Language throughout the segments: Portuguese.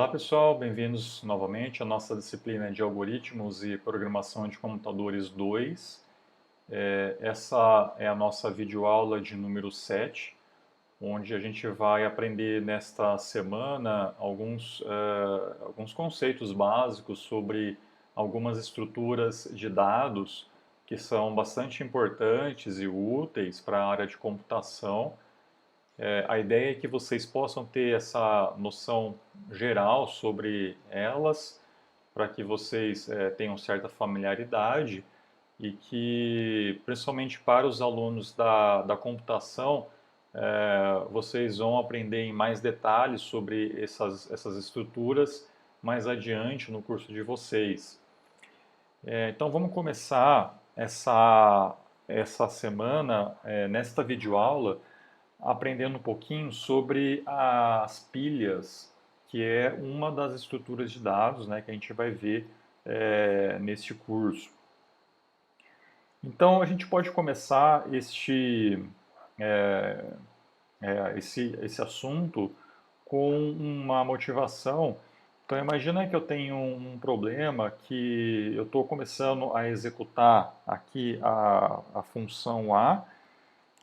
Olá pessoal, bem-vindos novamente à nossa disciplina de Algoritmos e Programação de Computadores 2. Essa é a nossa videoaula de número 7, onde a gente vai aprender nesta semana alguns conceitos básicos sobre algumas estruturas de dados que são bastante importantes e úteis para a área de computação. A ideia é que vocês possam ter essa noção geral sobre elas, para que vocês tenham certa familiaridade e que, principalmente para os alunos da computação, vocês vão aprender em mais detalhes sobre essas estruturas mais adiante no curso de vocês. Então vamos começar essa semana, nesta videoaula, aprendendo um pouquinho sobre as pilhas, que é uma das estruturas de dados, né, que a gente vai ver neste curso. Então a gente pode começar esse assunto com uma motivação. Então imagina que eu tenho um problema que eu estou começando a executar aqui a função A,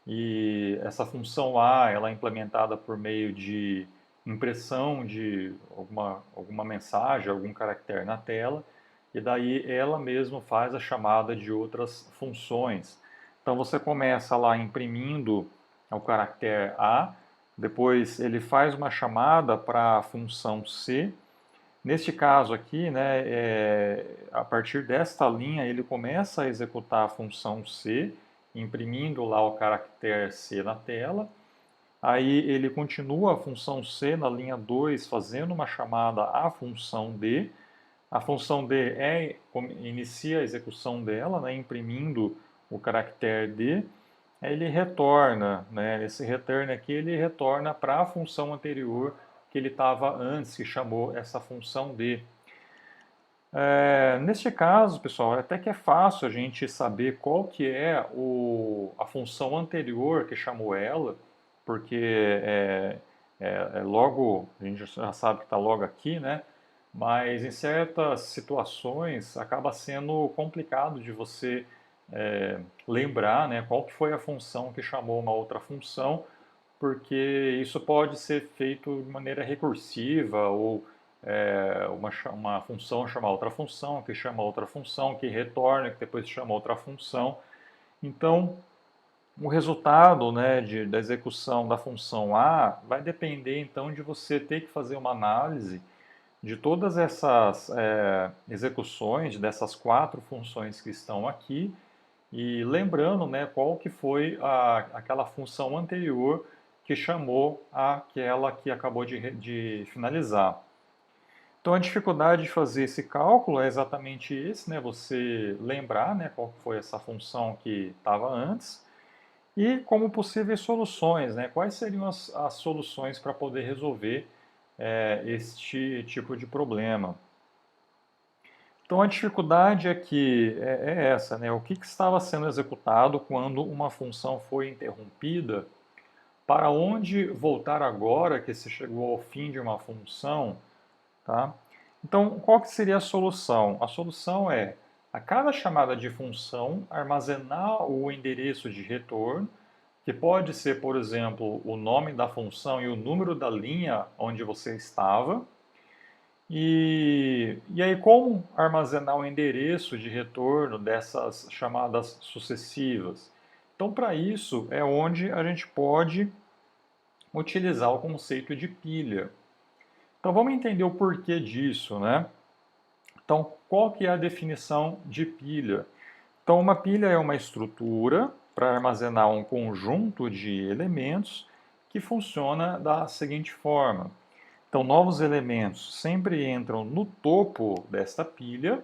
e essa função A ela é implementada por meio de impressão de alguma mensagem, algum caractere na tela, e daí ela mesma faz a chamada de outras funções. Então você começa lá imprimindo o caractere A, depois ele faz uma chamada para a função C. Neste caso aqui, né, a partir desta linha, ele começa a executar a função C, imprimindo lá o caractere C na tela. Aí ele continua a função C na linha 2, fazendo uma chamada à função D. A função D inicia a execução dela, né, imprimindo o caractere D. Aí ele retorna, né, esse return aqui ele retorna para a função anterior que ele estava antes, que chamou essa função D. Neste caso, pessoal, até que é fácil a gente saber qual que é a função anterior que chamou ela, porque logo, a gente já sabe que está logo aqui, né? Mas em certas situações acaba sendo complicado de você lembrar, né, qual que foi a função que chamou uma outra função, porque isso pode ser feito de maneira recursiva ou uma função chama outra função, que chama outra função, que retorna, que depois chama outra função. Então, o resultado, né, da execução da função A vai depender então de você ter que fazer uma análise de todas essas execuções, dessas quatro funções que estão aqui, e lembrando, né, qual que foi aquela função anterior que chamou aquela que acabou de finalizar. Então a dificuldade de fazer esse cálculo é exatamente esse, né? Você lembrar, né, qual foi essa função que estava antes e como possíveis soluções, né? Quais seriam as soluções para poder resolver este tipo de problema. Então a dificuldade aqui é essa, né? O que estava sendo executado quando uma função foi interrompida? Para onde voltar agora que se chegou ao fim de uma função? Tá? Então, qual que seria a solução? A solução é, a cada chamada de função, armazenar o endereço de retorno, que pode ser, por exemplo, o nome da função e o número da linha onde você estava. E aí, como armazenar o endereço de retorno dessas chamadas sucessivas? Então, para isso, é onde a gente pode utilizar o conceito de pilha. Então, vamos entender o porquê disso, né? Então, qual que é a definição de pilha? Então, uma pilha é uma estrutura para armazenar um conjunto de elementos que funciona da seguinte forma. Então, novos elementos sempre entram no topo desta pilha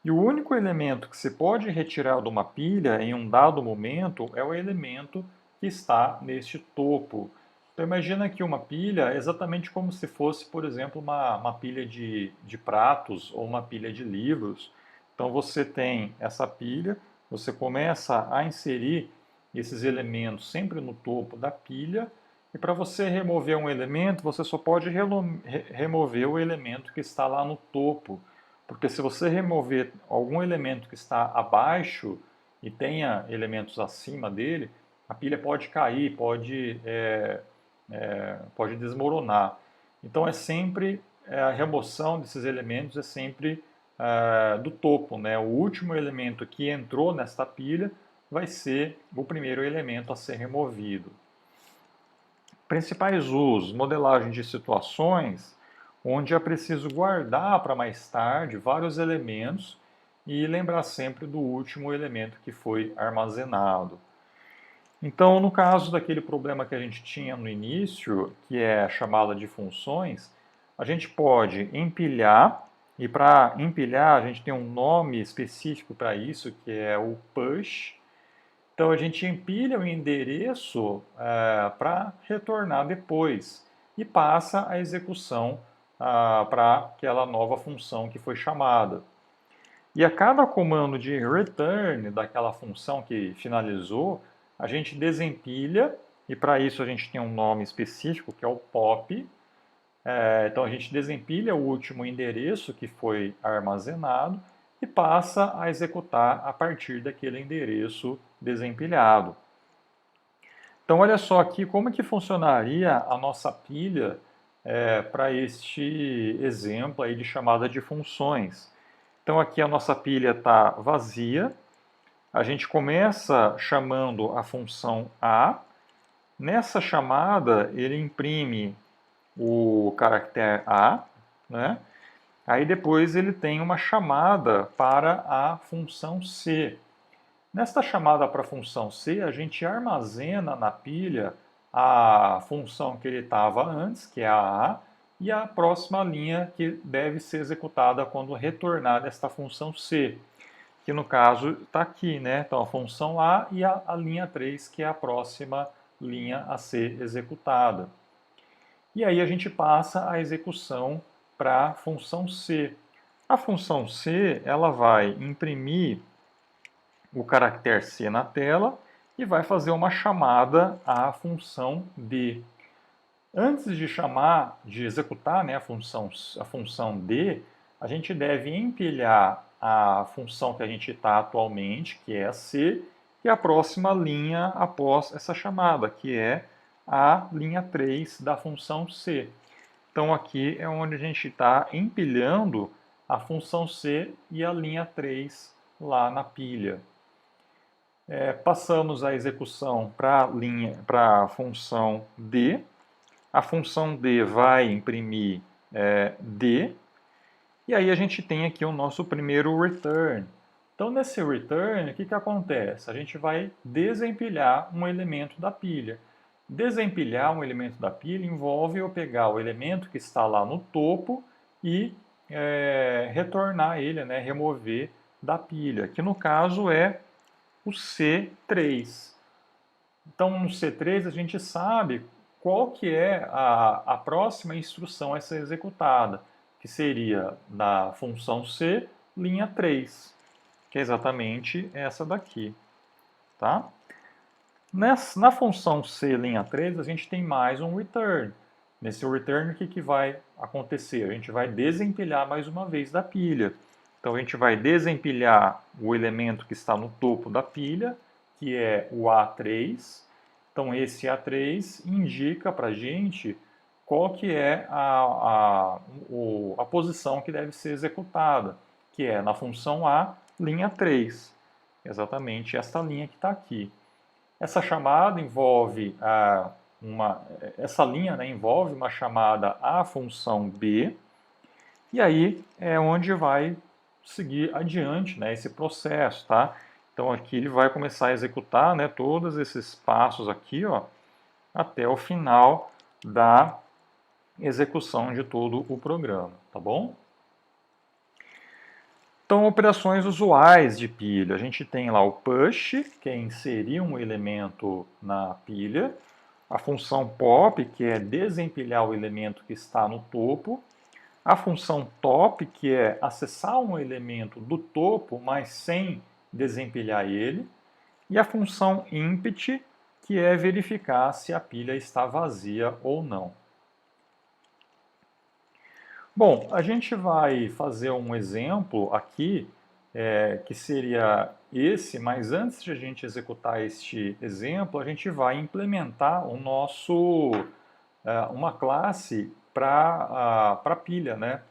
e o único elemento que se pode retirar de uma pilha em um dado momento é o elemento que está neste topo. Então imagina que uma pilha é exatamente como se fosse, por exemplo, uma pilha de pratos ou uma pilha de livros. Então você tem essa pilha, você começa a inserir esses elementos sempre no topo da pilha E para você remover um elemento, você só pode remover o elemento que está lá no topo. Porque se você remover algum elemento que está abaixo e tenha elementos acima dele, a pilha pode cair, pode desmoronar. Então é sempre a remoção desses elementos é sempre do topo, né? O último elemento que entrou nesta pilha vai ser o primeiro elemento a ser removido. Principais usos: modelagem de situações onde é preciso guardar para mais tarde vários elementos e lembrar sempre do último elemento que foi armazenado. Então, no caso daquele problema que a gente tinha no início, que é a chamada de funções, a gente pode empilhar, e para empilhar a gente tem um nome específico para isso, que é o push. Então, a gente empilha o endereço para retornar depois e passa a execução para aquela nova função que foi chamada. E a cada comando de return daquela função que finalizou, a gente desempilha, e para isso a gente tem um nome específico, que é o pop. Então a gente desempilha o último endereço que foi armazenado e passa a executar a partir daquele endereço desempilhado. Então olha só aqui como que funcionaria a nossa pilha para este exemplo aí de chamada de funções. Então aqui a nossa pilha está vazia. A gente começa chamando a função A. Nessa chamada, ele imprime o caractere A, né? Aí depois ele tem uma chamada para a função C. Nesta chamada para a função C, a gente armazena na pilha a função que ele estava antes, que é a A, e a próxima linha que deve ser executada quando retornar desta função C, que no caso está aqui, né? Então a função A e a linha 3, que é a próxima linha a ser executada. E aí a gente passa a execução para a função C. A função C, ela vai imprimir o caractere C na tela e vai fazer uma chamada à função D. Antes de executar, né, a função D, a gente deve empilhar a função que a gente está atualmente, que é a C, e a próxima linha após essa chamada, que é a linha 3 da função C. Então aqui é onde a gente está empilhando a função C e a linha 3 lá na pilha. Passamos a execução para a função D. A função D vai imprimir D. E aí a gente tem aqui o nosso primeiro return. Então, nesse return, o que acontece? A gente vai desempilhar um elemento da pilha. Desempilhar um elemento da pilha envolve eu pegar o elemento que está lá no topo e retornar ele, né, remover da pilha, que no caso é o C3. Então, no C3 a gente sabe qual que é a próxima instrução a ser executada, que seria da função C, linha 3, que é exatamente essa daqui. Tá? Na função C, linha 3, a gente tem mais um return. Nesse return, o que vai acontecer? A gente vai desempilhar mais uma vez da pilha. Então, a gente vai desempilhar o elemento que está no topo da pilha, que é o A3. Então, esse A3 indica para a gente qual que é a posição que deve ser executada, que é na função A, linha 3. Exatamente esta linha que está aqui. Essa chamada envolve essa linha, né, envolve uma chamada à função B, e aí é onde vai seguir adiante, né, esse processo, tá? Então aqui ele vai começar a executar, né, todos esses passos aqui, ó, até o final da execução de todo o programa, tá bom? Então, operações usuais de pilha. A gente tem lá o push, que é inserir um elemento na pilha. A função pop, que é desempilhar o elemento que está no topo. A função top, que é acessar um elemento do topo, mas sem desempilhar ele. E a função impet, que é verificar se a pilha está vazia ou não. Bom, a gente vai fazer um exemplo aqui, que seria esse, mas antes de a gente executar este exemplo, a gente vai implementar uma classe para pilha, né?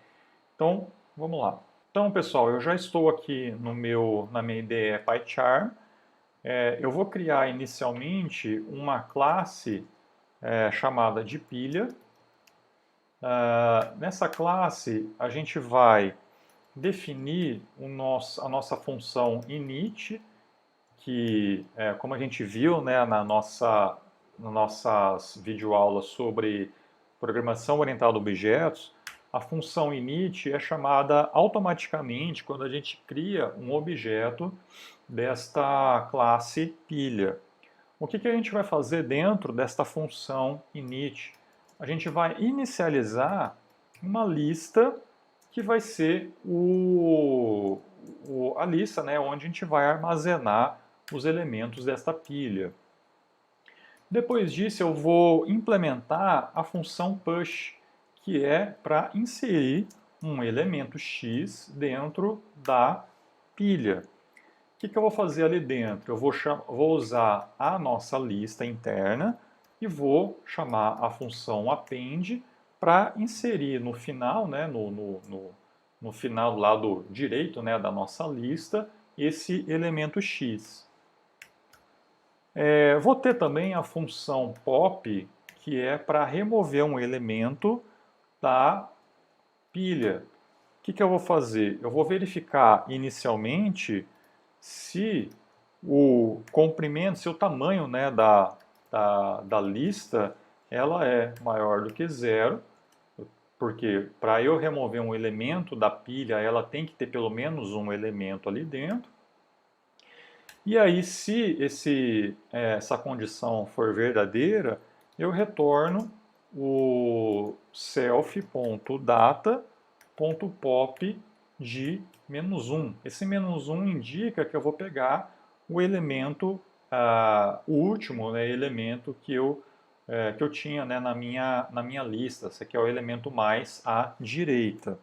Então, vamos lá. Então, pessoal, eu já estou aqui na minha IDE PyCharm. Eu vou criar inicialmente uma classe chamada de pilha. Nessa classe, a gente vai definir a nossa função init, que, como a gente viu, né, nas nossas videoaulas sobre programação orientada a objetos, a função init é chamada automaticamente quando a gente cria um objeto desta classe pilha. O que a gente vai fazer dentro desta função init? A gente vai inicializar uma lista que vai ser a lista, né, onde a gente vai armazenar os elementos desta pilha. Depois disso, eu vou implementar a função push, que é para inserir um elemento X dentro da pilha. O que eu vou fazer ali dentro? Eu vou usar a nossa lista interna e vou chamar a função append para inserir no final, né, no final do lado direito, né, da nossa lista, esse elemento X. Vou ter também a função pop, que é para remover um elemento da pilha. O que eu vou fazer? Eu vou verificar inicialmente se o comprimento, se o tamanho, né, da lista, ela é maior do que zero, porque para eu remover um elemento da pilha, ela tem que ter pelo menos um elemento ali dentro. E aí, se essa condição for verdadeira, eu retorno o self.data.pop de -1. Esse -1 indica que eu vou pegar o elemento, o último, né, elemento que eu tinha, né, na minha lista. Esse aqui é o elemento mais à direita.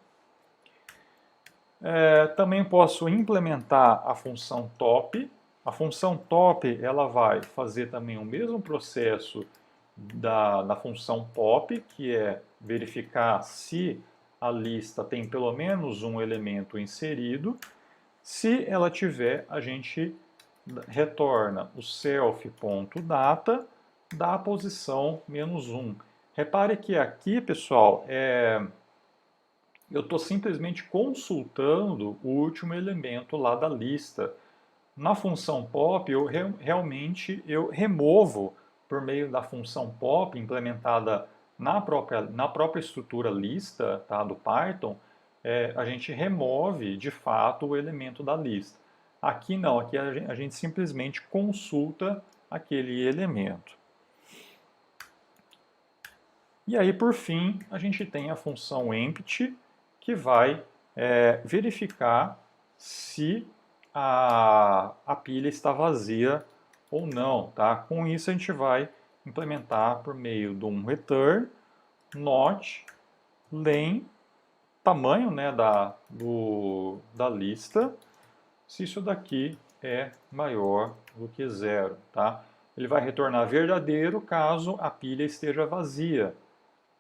Também posso implementar a função top. A função top ela vai fazer também o mesmo processo da função pop, que é verificar se a lista tem pelo menos um elemento inserido. Se ela tiver, a gente retorna o self.data da posição -1. Repare que aqui, pessoal, eu estou simplesmente consultando o último elemento lá da lista. Na função pop, realmente eu removo, por meio da função pop implementada na própria estrutura lista, tá, do Python, a gente remove de fato o elemento da lista. Aqui não, aqui a gente simplesmente consulta aquele elemento. E aí, por fim, a gente tem a função empty, que vai verificar se a pilha está vazia ou não. Tá? Com isso, a gente vai implementar por meio de um return, not, len, tamanho, né, da lista, se isso daqui é maior do que 0. Tá? Ele vai retornar verdadeiro caso a pilha esteja vazia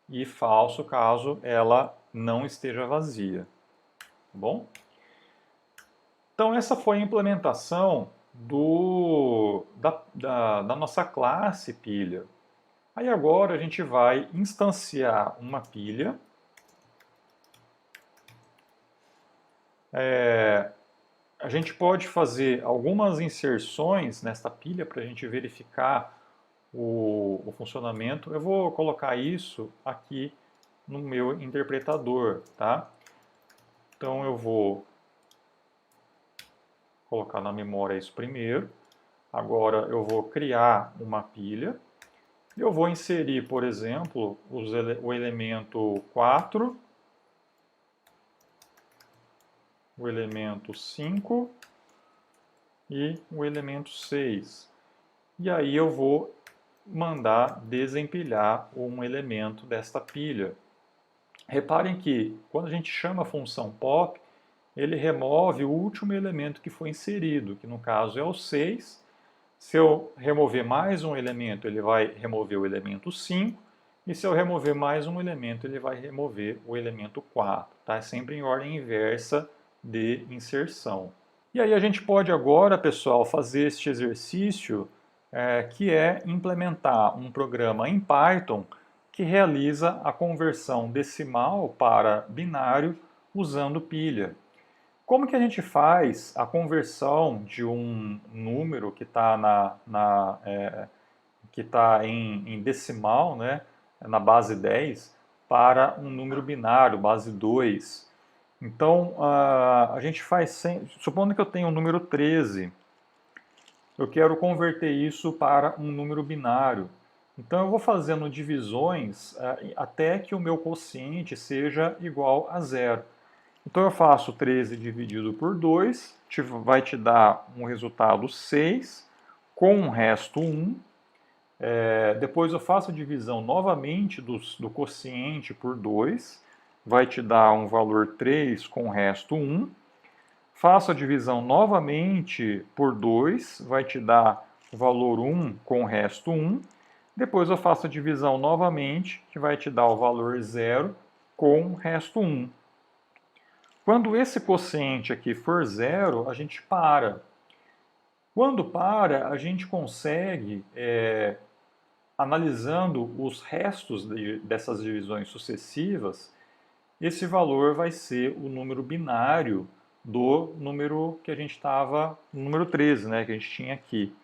e falso caso ela não esteja vazia. Tá bom? Então, essa foi a implementação da nossa classe pilha. Aí agora a gente vai instanciar uma pilha. A gente pode fazer algumas inserções nesta pilha para a gente verificar o funcionamento. Eu vou colocar isso aqui no meu interpretador, tá? Então eu vou colocar na memória isso primeiro. Agora eu vou criar uma pilha. Eu vou inserir, por exemplo, o elemento 4, o elemento 5 e o elemento 6. E aí eu vou mandar desempilhar um elemento desta pilha. Reparem que quando a gente chama a função pop, ele remove o último elemento que foi inserido, que no caso é o 6. Se eu remover mais um elemento, ele vai remover o elemento 5. E se eu remover mais um elemento, ele vai remover o elemento 4. Tá? É sempre em ordem inversa de inserção. E aí a gente pode agora, pessoal, fazer este exercício que é implementar um programa em Python que realiza a conversão decimal para binário usando pilha. Como que a gente faz a conversão de um número que está em decimal, né, na base 10, para um número binário, base 2? Então, a gente faz supondo que eu tenho um número 13, eu quero converter isso para um número binário. Então, eu vou fazendo divisões até que o meu quociente seja igual a zero. Então, eu faço 13 dividido por 2, vai te dar um resultado 6, com um resto 1. Depois eu faço a divisão novamente do quociente por 2, vai te dar um valor 3 com o resto 1. Faço a divisão novamente por 2, vai te dar o valor 1 com o resto 1. Depois eu faço a divisão novamente, que vai te dar o valor 0 com o resto 1. Quando esse quociente aqui for 0, a gente para. Quando para, a gente consegue, analisando os restos dessas divisões sucessivas, esse valor vai ser o número binário do número que a gente estava, no número 13, né, que a gente tinha aqui.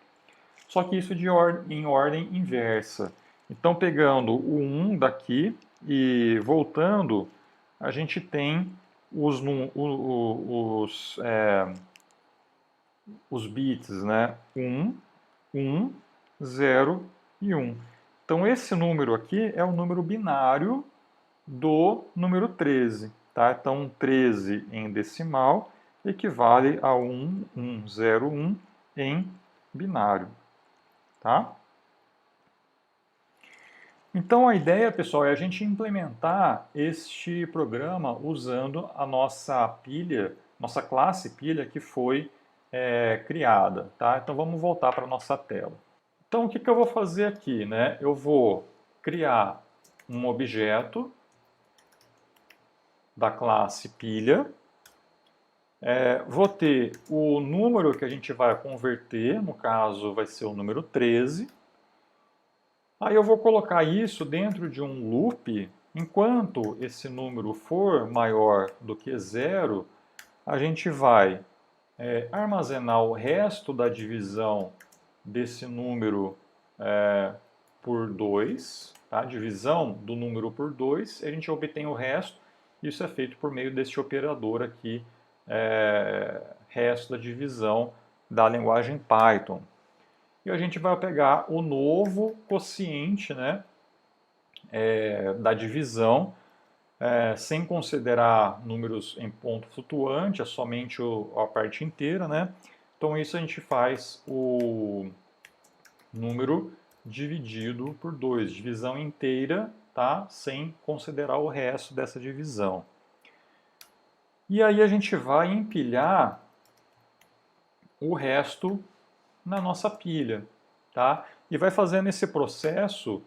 Só que isso em ordem inversa. Então, pegando o 1 daqui e voltando, a gente tem os bits, né? 1, 1, 0 e 1. Então, esse número aqui é o número binário do número 13. Tá? Então, 13 em decimal equivale a 1101 em binário. Tá? Então, a ideia, pessoal, é a gente implementar este programa usando a nossa pilha, nossa classe pilha que foi criada. Tá? Então, vamos voltar para a nossa tela. Então, o que eu vou fazer aqui? Né? Eu vou criar um objeto da classe pilha. Vou ter o número que a gente vai converter, no caso vai ser o número 13. Aí eu vou colocar isso dentro de um loop. Enquanto esse número for maior do que 0, a gente vai armazenar o resto da divisão desse número por 2, tá? Divisão do número por 2, a gente obtém o resto. Isso é feito por meio deste operador aqui, resto da divisão da linguagem Python. E a gente vai pegar o novo quociente, né, da divisão, sem considerar números em ponto flutuante, é somente a parte inteira, né? Então isso a gente faz o número dividido por 2, divisão inteira, tá? Sem considerar o resto dessa divisão. E aí a gente vai empilhar o resto na nossa pilha, tá? E vai fazendo esse processo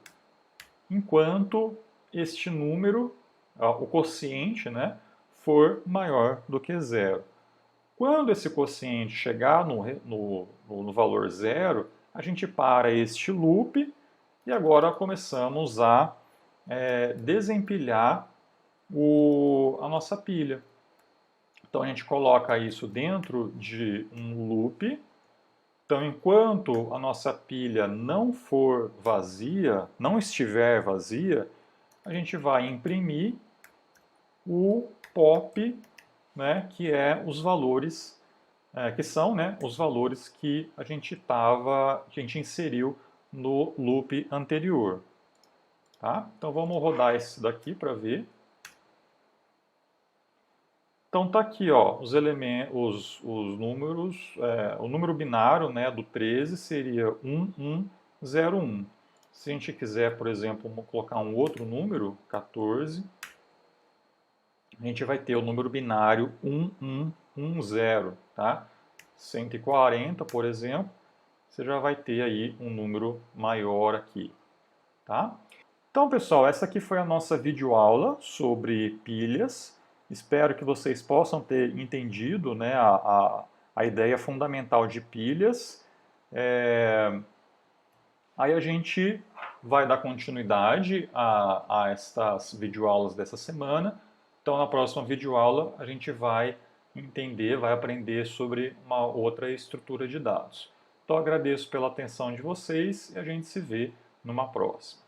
enquanto este número, o quociente, né, for maior do que 0. Quando esse quociente chegar no valor 0, a gente para este loop e agora começamos a desempilhar a nossa pilha. Então a gente coloca isso dentro de um loop. Então, enquanto a nossa pilha não for vazia, não estiver vazia, a gente vai imprimir o pop, né, que é os valores, que são, né, os valores que a gente inseriu no loop anterior. Tá? Então vamos rodar esse daqui para ver. Então tá aqui, ó, os números, o número binário, né, do 13 seria 1101. Se a gente quiser, por exemplo, colocar um outro número, 14, a gente vai ter o número binário 1110, tá? 140, por exemplo, você já vai ter aí um número maior aqui, tá? Então, pessoal, essa aqui foi a nossa videoaula sobre pilhas. Espero que vocês possam ter entendido, né, a ideia fundamental de pilhas. Aí a gente vai dar continuidade a estas videoaulas dessa semana. Então, na próxima videoaula, a gente vai entender, vai aprender sobre uma outra estrutura de dados. Então, agradeço pela atenção de vocês e a gente se vê numa próxima.